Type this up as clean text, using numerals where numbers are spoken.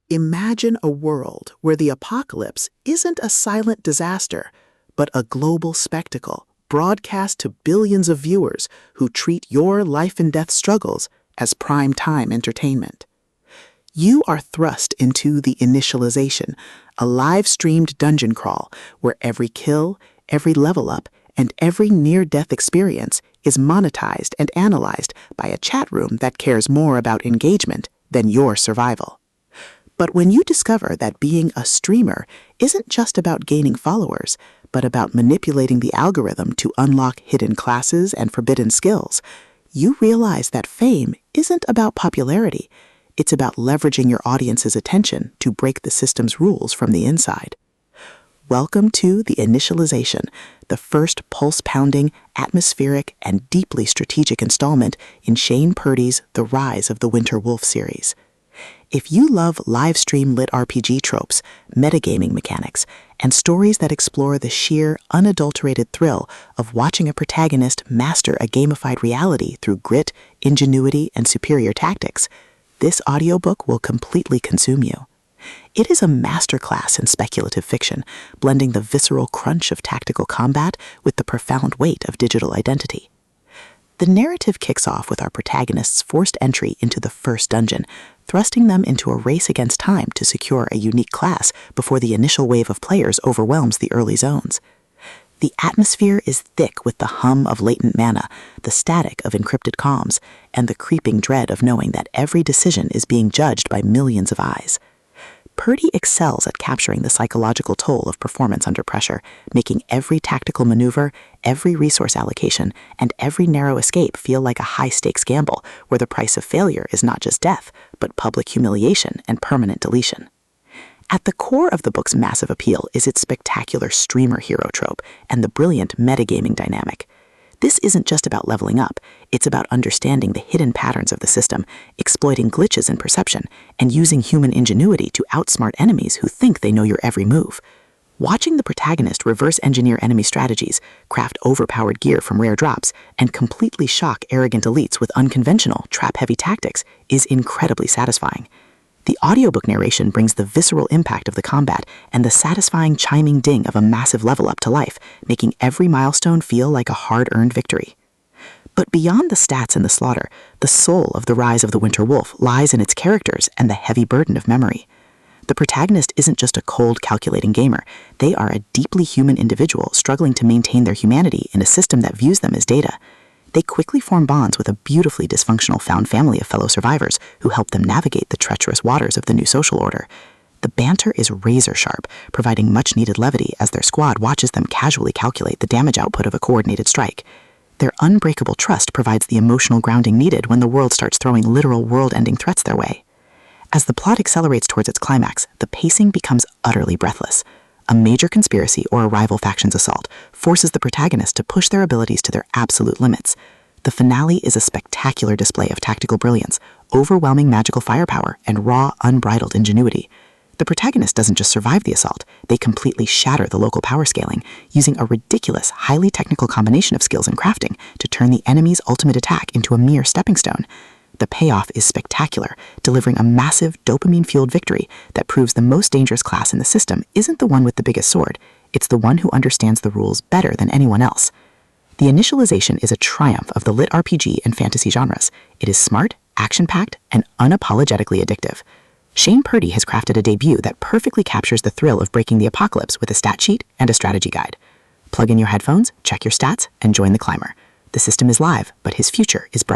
Imagine a world where the apocalypse isn't a silent disaster, but a global spectacle broadcast to billions of viewers who treat your life and death struggles as prime-time entertainment. You are thrust into the Initialization, a live-streamed dungeon crawl where every kill, every level up, and every near-death experience is monetized and analyzed by a chat room that cares more about engagement than your survival. But when you discover that being a streamer isn't just about gaining followers, but about manipulating the algorithm to unlock hidden classes and forbidden skills, you realize that fame isn't about popularity. It's about leveraging your audience's attention to break the system's rules from the inside. Welcome to the Initialization, the first pulse-pounding, atmospheric, and deeply strategic installment in Shane Purdy's The Rise of the Winter Wolf series. If you love live-stream LitRPG tropes, metagaming mechanics, and stories that explore the sheer, unadulterated thrill of watching a protagonist master a gamified reality through grit, ingenuity, and superior tactics, this audiobook will completely consume you. It is a masterclass in speculative fiction, blending the visceral crunch of tactical combat with the profound weight of digital identity. The narrative kicks off with our protagonist's forced entry into the first dungeon, thrusting them into a race against time to secure a unique class before the initial wave of players overwhelms the early zones. The atmosphere is thick with the hum of latent mana, the static of encrypted comms, and the creeping dread of knowing that every decision is being judged by millions of eyes. Purdy excels at capturing the psychological toll of performance under pressure, making every tactical maneuver, every resource allocation, and every narrow escape feel like a high-stakes gamble where the price of failure is not just death, but public humiliation and permanent deletion. At the core of the book's massive appeal is its spectacular streamer hero trope and the brilliant metagaming dynamic. This isn't just about leveling up, it's about understanding the hidden patterns of the system, exploiting glitches in perception, and using human ingenuity to outsmart enemies who think they know your every move. Watching the protagonist reverse engineer enemy strategies, craft overpowered gear from rare drops, and completely shock arrogant elites with unconventional, trap-heavy tactics is incredibly satisfying. The audiobook narration brings the visceral impact of the combat and the satisfying chiming ding of a massive level up to life, making every milestone feel like a hard-earned victory. But beyond the stats and the slaughter, the soul of The Rise of the Winter Wolf lies in its characters and the heavy burden of memory. The protagonist isn't just a cold, calculating gamer. They are a deeply human individual struggling to maintain their humanity in a system that views them as data. They quickly form bonds with a beautifully dysfunctional found family of fellow survivors who help them navigate the treacherous waters of the new social order. The banter is razor-sharp, providing much-needed levity as their squad watches them casually calculate the damage output of a coordinated strike. Their unbreakable trust provides the emotional grounding needed when the world starts throwing literal world-ending threats their way. As the plot accelerates towards its climax, the pacing becomes utterly breathless. A major conspiracy or a rival faction's assault forces the protagonist to push their abilities to their absolute limits. The finale is a spectacular display of tactical brilliance, overwhelming magical firepower, and raw, unbridled ingenuity. The protagonist doesn't just survive the assault, they completely shatter the local power scaling, using a ridiculous, highly technical combination of skills and crafting to turn the enemy's ultimate attack into a mere stepping stone. The payoff is spectacular, delivering a massive, dopamine-fueled victory that proves the most dangerous class in the system isn't the one with the biggest sword, it's the one who understands the rules better than anyone else. The Initialization is a triumph of the LitRPG and fantasy genres. It is smart, action-packed, and unapologetically addictive. Shane Purdy has crafted a debut that perfectly captures the thrill of breaking the apocalypse with a stat sheet and a strategy guide. Plug in your headphones, check your stats, and join the climber. The system is live, but his future is bright.